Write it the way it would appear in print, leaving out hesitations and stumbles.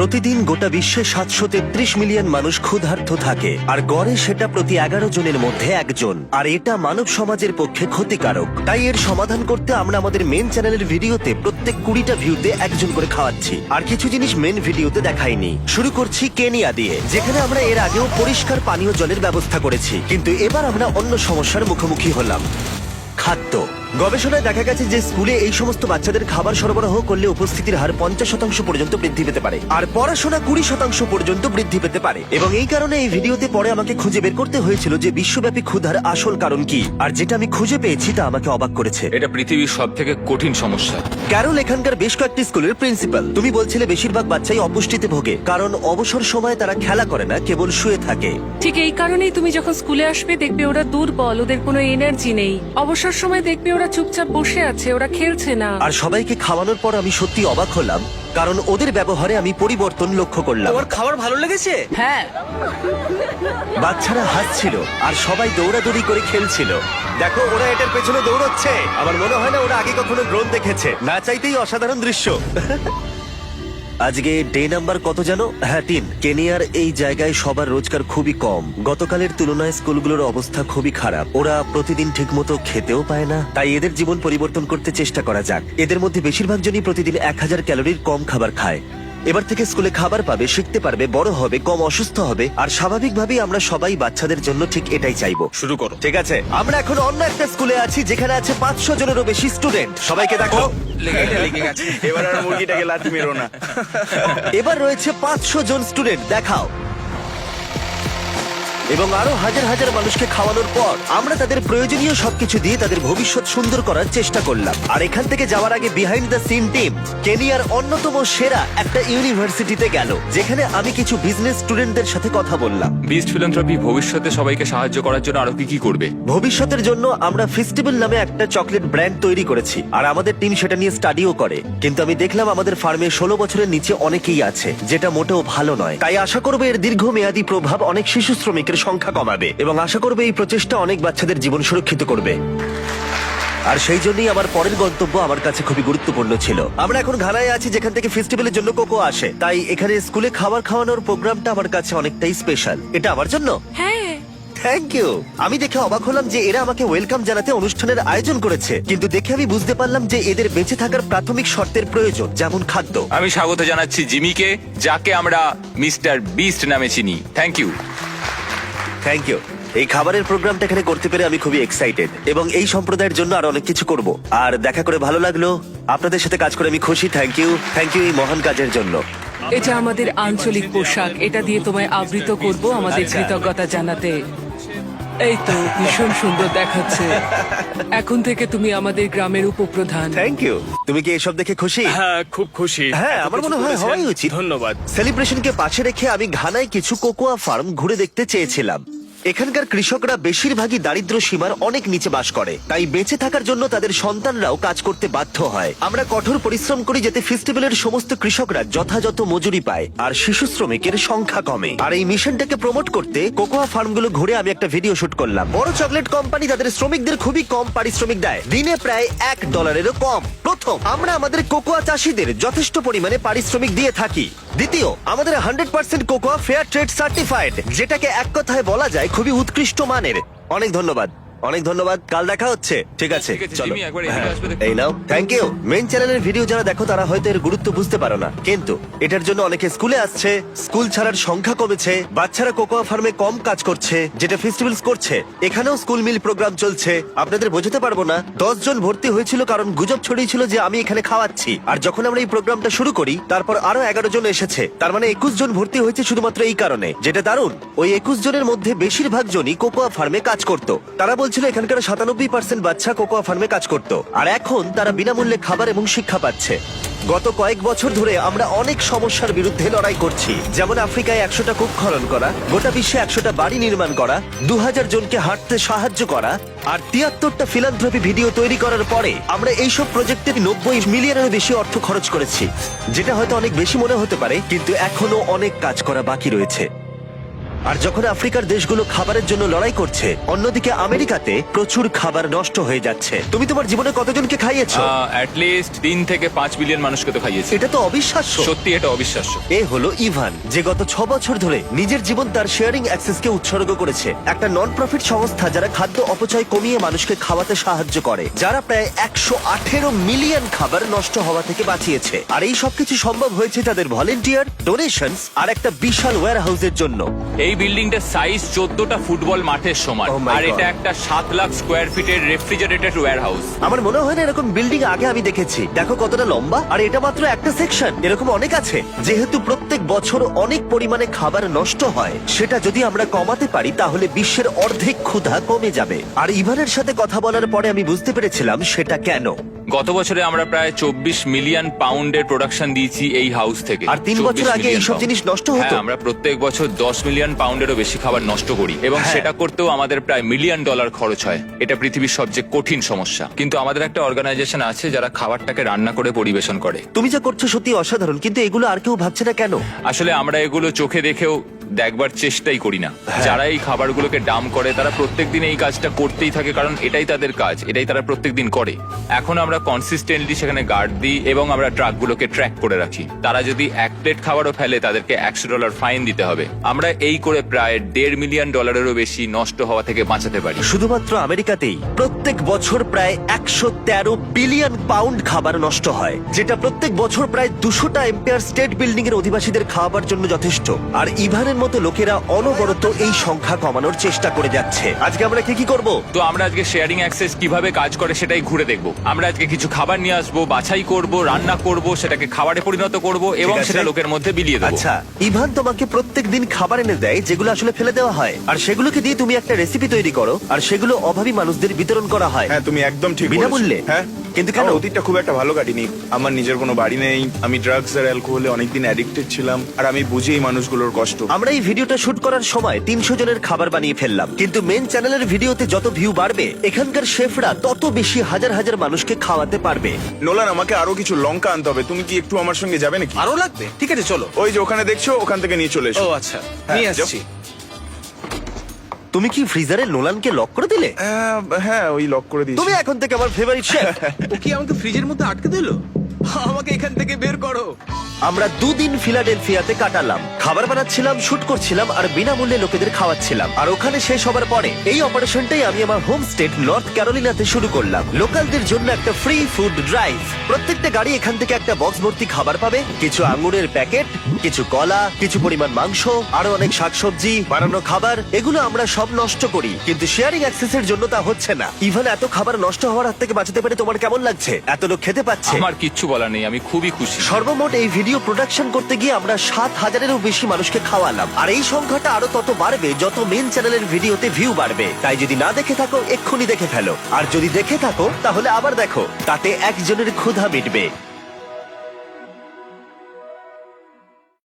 প্রতিদিন গোটা বিশ্বে 733 মিলিয়ন মানুষ ক্ষুধার্ত থাকে, আর গড়ে সেটা প্রতি 11 জনের মধ্যে একজন। আর এটা মানব সমাজের পক্ষে ক্ষতিকারক। তাই এর সমাধান করতে আমরা আমাদের মেন চ্যানেলের ভিডিওতে প্রত্যেক 20টা ভিউতে একজন করে খাওয়াচ্ছি, আর কিছু জিনিস মেন ভিডিওতে দেখাইনি। শুরু করছি কেনিয়া দিয়ে, যেখানে আমরা এর আগেও পরিষ্কার পানীয় জলের ব্যবস্থা করেছি, কিন্তু এবার আমরা অন্য সমস্যার মুখোমুখি হলাম। খাদ্য। গবেষণায় দেখা গেছে যে স্কুলে এই সমস্ত বাচ্চাদের খাবার সরবরাহ করলে উপস্থিতির হার 50% পর্যন্ত বৃদ্ধি পেতে পারে, আর পড়াশোনা 20% পর্যন্ত বৃদ্ধি পেতে পারে। এবং এই কারণে এই ভিডিওতে পরে আমাকে খুঁজে বের করতে হয়েছিল যে বিশ্বব্যাপী ক্ষুধার আসল কারণ কি, আর যেটা আমি খুঁজে পেয়েছি তা আমাকে অবাক করেছে। এটা পৃথিবীর সবথেকে কঠিন সমস্যা। ক্যারল এখানকার বেশ কয়েকটি স্কুলের প্রিন্সিপাল। তুমি বলছিলে বেশিরভাগ বাচ্চাই অপুষ্টিতে ভোগে, কারণ অবসর সময় তারা খেলা করে না, কেবল শুয়ে থাকে। ঠিক এই কারণেই তুমি যখন স্কুলে আসবে দেখবে ওরা দুর্বল, ওদের কোনো এনার্জি নেই। অবসর সময় দেখবে ওরা চুপচাপ বসে আছে, ওরা খেলছে না। আর সবাইকে খাওয়ানোর পর আমি সত্যি অবাক হলাম, কারণ ওদের ব্যবহারে আমি পরিবর্তন লক্ষ্য করলাম। তোমার খাবার ভালো লেগেছে? হ্যাঁ, বাচ্চারা হাসছিল আর সবাই দৌড়াদৌড়ি করে খেলছিল। দেখো, ওরা এটার পেছনে দৌড়চ্ছে। আমার মনে হয় না ওরা আগে কখনো ড্রোন দেখেছে। না চাইতেই অসাধারণ দৃশ্য। আজকে ডে নাম্বার কত জানো? হ্যাঁ, 3। কেনিয়ার এই জায়গায় সবার রোজগার খুবই কম। গতকালের তুলনায় স্কুলগুলোর অবস্থা খুবই খারাপ। ওরা প্রতিদিন ঠিকমতো খেতেও পায় না। তাই এদের জীবন পরিবর্তন করতে চেষ্টা করা যাক। এদের মধ্যে বেশিরভাগ জনই প্রতিদিন 1000 ক্যালোরির কম খাবার খায়। এবার থেকে স্কুলে খাবার পাবে, শিখতে পারবে, বড় হবে, কম অসুস্থ হবে, আর স্বাভাবিকভাবেই আমরা সবাই বাচ্চাদের জন্য ঠিক এটাই চাইবো। শুরু করো। ঠিক আছে, আমরা এখন অন্য একটা স্কুলে আছি যেখানে আছে 500 জনেরও বেশি স্টুডেন্ট। সবাইকে দেখো। লেগে গেছে। এবার আর মুরগিটাকে লাথি মেরো না। এবার রয়েছে 500 জন স্টুডেন্ট, দেখাও। এবং আরো হাজার হাজার মানুষকে খাওয়ানোর পর আমরা তাদের প্রয়োজনীয় সবকিছু দিয়ে তাদের ভবিষ্যৎ সুন্দর করার চেষ্টা করলাম। আর এখান থেকে যাওয়ার আগে বিহাইন্ড দ্য সিন টিম কেনিয়ার অন্যতম সেরা একটা ইউনিভার্সিটিতে গেল, যেখানে আমি কিছু বিজনেস স্টুডেন্টদের সাথে কথা বললাম। বিস্ট ফিলান্থ্রপি ভবিষ্যতে সবাইকে সাহায্য করার জন্য আরো কি করবে? ভবিষ্যতের জন্য আমরা ফেস্টিভ্যাল নামে একটা চকলেট ব্র্যান্ড তৈরি করেছি, আর আমাদের টিম সেটা নিয়ে স্টাডিও করে। কিন্তু আমি দেখলাম আমাদের ফার্মে 16 বছরের নিচে অনেকেই আছে, যেটা মোটেও ভালো নয়। তাই আশা করবো এর দীর্ঘমেয়াদী প্রভাব অনেক শিশু শ্রমিকের সংখ্যা কমাবে, এবং আশা করবো এই প্রচেষ্টা অনেক বাচ্চাদের জীবন সুরক্ষিত করবে। আর সেই জন্যই আমার পরের গন্তব্য আমার কাছে খুবই গুরুত্বপূর্ণ ছিল। আমরা এখন ঘানায় আছি, যেখান থেকে ফেস্টিভ্যালের জন্য কোকো আসে। তাই এখানে স্কুলে খাবার খাওয়ানোর প্রোগ্রামটা আমার কাছে অনেকটাই স্পেশাল। এটা আমার জন্য। হ্যাঁ, থ্যাংক ইউ। আমি দেখে অবাক হলাম যে এরা আমাকে ওয়েলকাম জানাতে অনুষ্ঠানের আয়োজন করেছে, কিন্তু দেখে আমি বুঝতে পারলাম যে এদের বেঁচে থাকার প্রাথমিক শর্তের প্রয়োজন, যেমন খাদ্য। আমি স্বাগত জানাচ্ছি জিমিকে, যাকে আমরা মিস্টার বিস্ট নামে চিনি। Thank you. Thank you. এই খাবারের প্রোগ্রামটা এখানে করতে পেরে আমি খুবই এক্সাইটেড, এবং এই সম্প্রদায়ের জন্য আরো অনেক কিছু করব। আর দেখা করে ভালো লাগলো, আপনাদের সাথে কাজ করে আমি খুশি। থ্যাংক ইউ এই মহান কাজের জন্য। এটা আমাদের আঞ্চলিক পোশাক, এটা দিয়ে তোমায় আবৃত করব আমাদের আচ্ছা। কৃতজ্ঞতা জানাতে। এই তো ভীষণ সুন্দর দেখাচ্ছে। এখন থেকে তুমি আমাদের গ্রামের উপপ্রধান। Thank you. তুমি কি এসব দেখে খুশি? হ্যাঁ, খুব খুশি। হ্যাঁ, আমার মনে হয় হওয়াই উচিত। ধন্যবাদ। সেলিব্রেশনকে পাশে রেখে আমি ঘানায় কিছু কোকোয়া ফার্ম ঘুরে দেখতে চেয়েছিলাম। এখানকার কৃষকরা বেশিরভাগই দারিদ্র সীমার অনেক নিচে বাস করে, তাই বেঁচে থাকার জন্য তাদের সন্তানরাও কাজ করতে বাধ্য হয়। আমরা কঠোর পরিশ্রম করি যাতে ফেস্টিভ্যালের সমস্ত কৃষকরা যথাযথ মজুরি পায় আর শিশু শ্রমিকের সংখ্যা কমে। আর এই মিশনটাকে প্রমোট করতে কোকোয়া ফার্মগুলো ঘুরে আমি একটা ভিডিও শুট করলাম। বড় চকলেট কোম্পানি তাদের শ্রমিকদের খুবই কম পারিশ্রমিক দেয়, দিনে প্রায় $1 কম। প্রথম, আমরা আমাদের কোকোয়া চাষীদের যথেষ্ট পরিমাণে পারিশ্রমিক দিয়ে থাকি। দ্বিতীয়, আমাদের 100% কোকোয়া ফেয়ার ট্রেড সার্টিফাইড, যেটাকে এক কথায় বলা যায় খুবই উৎকৃষ্ট মানের। অনেক ধন্যবাদ, অনেক ধন্যবাদ। কাল দেখা হচ্ছে। ঠিক আছে, ঠিক আছে, চলো। জিমি, একবার এদিকে হ্যাঁ, আসবে দেখো। এই নাও। Thank you. মেন চ্যানেলের ভিডিও যারা দেখো তারা হয়তো এর গুরুত্ব বুঝতে পারো না, কিন্তু এটার জন্য অনেকে স্কুলে আসছে, স্কুল ছাড়ার সংখ্যা কমেছে, বাচ্চারা কোকোয়া ফার্মে কম কাজ করছে, যেটা ফেস্টিভ্যালস করছে। এখানেও স্কুল মিল প্রোগ্রাম চলছে। আপনাদের বোঝাতে পারবো না, 10 জন ভর্তি হয়েছিল কারণ গুজব ছড়িয়েছিল যে আমি এখানে খাওয়াচ্ছি। আর যখন আমরা এই প্রোগ্রামটা শুরু করি, তারপর আরো 11 জন এসেছে। তার মানে 21 জন ভর্তি হয়েছে শুধুমাত্র এই কারণে, যেটা দারুণ। ওই 21 জনের মধ্যে বেশিরভাগ জনই কোকোয়া ফার্মে কাজ করত। তারা বলছিল এখানকার 97% বাচ্চা কোকোয়া ফার্মে কাজ করত, আর এখন তারা বিনামূল্যে খাবার এবং শিক্ষা পাচ্ছে। গত কয়েক বছর ধরে আমরা অনেক সমস্যার বিরুদ্ধে লড়াই করছি, যেমন আফ্রিকায় 100টা কূপ খনন করা, গোটা বিশ্বে 100টা বাড়ি নির্মাণ করা, 2000 জনকে হাঁটতে সাহায্য করা, আর 73টা ফিলান্থ্রপি ভিডিও তৈরি করার পরে আমরা এইসব প্রজেক্টে 90 মিলিয়নেরও বেশি অর্থ খরচ করেছি, যেটা হয়তো অনেক বেশি মনে হতে পারে, কিন্তু এখনো অনেক কাজ করা বাকি রয়েছে। আর যখন আফ্রিকার দেশগুলো খাবারের জন্য লড়াই করছে, অন্যদিকে আমেরিকাতে প্রচুর খাবার নষ্ট হয়ে যাচ্ছে। তুমি তোমার জীবনে কতজনকে খাইয়েছো? অ্যাটলিস্ট 3 থেকে 5 বিলিয়ন মানুষকে তো খাইয়েছি। এটা তো অবিশ্বাস্য। সত্যি এটা অবিশ্বাস্য। এ হলো ইভান, যে গত 6 বছর ধরে নিজের জীবন তার শেয়ারিং অ্যাক্সেসকে উৎসর্গ করেছে। একটা নন প্রফিট সংস্থা যারা খাদ্য অপচয় কমিয়ে মানুষকে খাওয়াতে সাহায্য করে, যারা প্রায় 118 মিলিয়ন খাবার নষ্ট হওয়া থেকে বাঁচিয়েছে। আর এই সবকিছু সম্ভব হয়েছে তাদের ভলেন্টিয়ার, ডোনেশনস আর একটা বিশাল ওয়্যার হাউসের জন্য। এই বিল্ডিংটার সাইজ 14টা ফুটবল মাঠের সমান। Oh my আর এটা God. একটা 7 লাখ স্কোয়ার ফিটের রেফ্রিজারেটেড ওয়্যার হাউস। আমার মনে হয় না এরকম বিল্ডিং আগে আমি দেখেছি। দেখো কতটা লম্বা, আর এটা মাত্র একটা সেকশন, এরকম অনেক আছে। যেহেতু প্রত্যেক বছর অনেক পরিমাণে খাবার নষ্ট হয়, সেটা যদি আমরা কমাতে পারি তাহলে বিশ্বের অর্ধেক ক্ষুধা কমে যাবে। আর ইভানের সাথে কথা বলার পরে আমি বুঝতে পেরেছিলাম সেটা কেন। গত বছরে আমরা প্রায় 24 মিলিয়ন পাউন্ডের প্রোডাকশন দিয়েছি এই হাউস থেকে। আর 3 বছর 24 আগে মিলিয়ন এইসব পাউন্ড। জিনিস নষ্ট হতো? হ্যাঁ, আমরা প্রত্যেক বছর 10 মিলিয়ন পাউন্ডেরও বেশি খাবার নষ্ট করি, এবং হ্যাঁ। সেটা করতেও আমাদের প্রায় $1 মিলিয়ন খরচ হয়। এটা পৃথিবীর সবচেয়ে কঠিন সমস্যা। কিন্তু আমাদের একটা অর্গানাইজেশন আছে যারা খাবারটাকে রান্না করে পরিবেশন করে। তুমি যা করছো সত্যি অসাধারণ, কিন্তু এগুলো আর কেউ ভাবছে না কেন? আসলে আমরা এগুলো চোখে দেখেও দেখবার চেষ্টাই করি না। হ্যাঁ। যারা এই খাবারগুলোকে ডাম করে তারা প্রত্যেকদিন এই কাজটা করতেই থাকে, কারণ এটাই তাদের কাজ, এটাই তারা প্রত্যেকদিন করে। এখন আমরা কনসিস্টেন্টলি সেখানে গার্ড দিই এবং আমরা ট্রাকগুলোকে ট্র্যাক করে রাখি। তারা যদি 1 প্লেট খাবারও ফেলে তাদেরকে $100 ফাইন দিতে হবে। আমরা এই করে প্রায় $1.5 মিলিয়ন বেশি নষ্ট হওয়া থেকে বাঁচাতে পারি। শুধুমাত্র আমেরিকাতেই প্রত্যেক বছর প্রায় 113 বিলিয়ন পাউন্ড খাবার নষ্ট হয়, যেটা প্রত্যেক বছর প্রায় 200টা এম্পায়ার স্টেট বিল্ডিং এর অধিবাসীদের খাওয়াবার জন্য যথেষ্ট। আর ইভানের মতো লোকেরা অনবরত এই সংখ্যা কমানোর চেষ্টা করে যাচ্ছে। আজকে আমরা কি করব? তো আমরা আজকে শেয়ারিং অ্যাক্সেস কিভাবে কাজ করে সেটাই ঘুরে দেখব। আমরা আজকে কিছু খাবার নিয়ে আসবো, বাছাই করব, রান্না করব, সেটাকে খাবারে পরিণত করব এবং ঠিক আছে। সেটা লোকের মধ্যে বিলিয়ে দেবো। আচ্ছা, ইভান তোমাকে প্রত্যেকদিন খাবার এনে দেয় যেগুলো আসলে ফেলে দেওয়া হয়, আর সেগুলোকে দিয়ে তুমি একটা রেসিপি তৈরি করো, আর সেগুলো অভাবী মানুষদের বিতরণ করা হয়। হ্যাঁ, তুমি একদম ঠিক বলেছো। বিনামূল্যে? হ্যাঁ, কিন্তু কেন? আমার অতীতটা খুব একটা ভালো কাটেনি। আমার নিজের কোনো বাড়ি নেই, আমি ড্রাগস আর অ্যালকোহলে অনেকদিন অ্যাডিক্টেড ছিলাম, আর আমি বুঝি এই মানুষগুলোর কষ্ট। আমরা এই ভিডিওটা শুট করার সময় 300 জনের খাবার বানিয়ে ফেললাম, কিন্তু মেন চ্যানেলের ভিডিওতে যত ভিউ বাড়বে, এখানকার শেফরা তত বেশি হাজার হাজার মানুষকে খাওয়াতে পারবে। নোলান, আমাকে আরো কিছু লঙ্কা আনতে হবে। তুমি কি একটু আমার সঙ্গে যাবে নাকি? আরো লাগবে? ঠিক আছে, চলো। ওই যে ওখানে দেখছো, ওখান থেকে নিয়ে চলে এসো। ও আচ্ছা, হ্যাঁ, নিয়ে যাও। আসছি। তুমি কি ফ্রিজারে নোলানকে লক করে দিলে? হ্যাঁ, ওই লক করে দিয়েছি। তুমি এখন থেকে আমার ফেভারিট শেফ। ও কি আমাকে ফ্রিজের মধ্যে আটকে দিল? আমাকে এখান থেকে বের করো। আমরা 2 দিন ফিলাডেলফিয়াতে কাটালাম, খাবার বানাচ্ছিলাম, শুট করছিলাম, আর বিনামূল্যে লোকেদের খাওয়াচ্ছিলাম। আর ওখানে শেষ হবার পরে এই অপারেশনটাই আমি আমার হোম স্টেট নর্থ ক্যারোলিনাতে শুরু করলাম। লোকালদের জন্য একটা ফ্রি ফুড ড্রাইভ। প্রত্যেকটা গাড়ি এখান থেকে একটা বক্স ভর্তি খাবার পাবে, কিছু আঙ্গুরের প্যাকেট, কিছু কলা, কিছু পরিমাণ মাংস, আরো অনেক শাকসবজি, বানানো খাবার। এগুলো আমরা সব নষ্ট করি, কিন্তু শেয়ারিং অ্যাক্সেসের জন্য তা হচ্ছে না। ইভান, এত খাবার নষ্ট হওয়ার হাত থেকে বাঁচাতে পেরে তোমার কেমন লাগছে? এত লোক খেতে পাচ্ছে। আমার কিচ্ছু বলার নেই, আমি খুবই খুশি। সর্বমোট এই ভিডিও প্রোডাকশন করতে গিয়ে আমরা 7,000-এরও বেশি মানুষকে খাওয়ালাম, আর এই সংখ্যাটা আরো তত বাড়বে যত মেন চ্যানেলের ভিডিওতে ভিউ বাড়বে। তাই যদি না দেখে থাকো, এক্ষুনি দেখে ফেলো, আর যদি দেখে থাকো তাহলে আবার দেখো, তাতে একজনের ক্ষুধা মিটবে।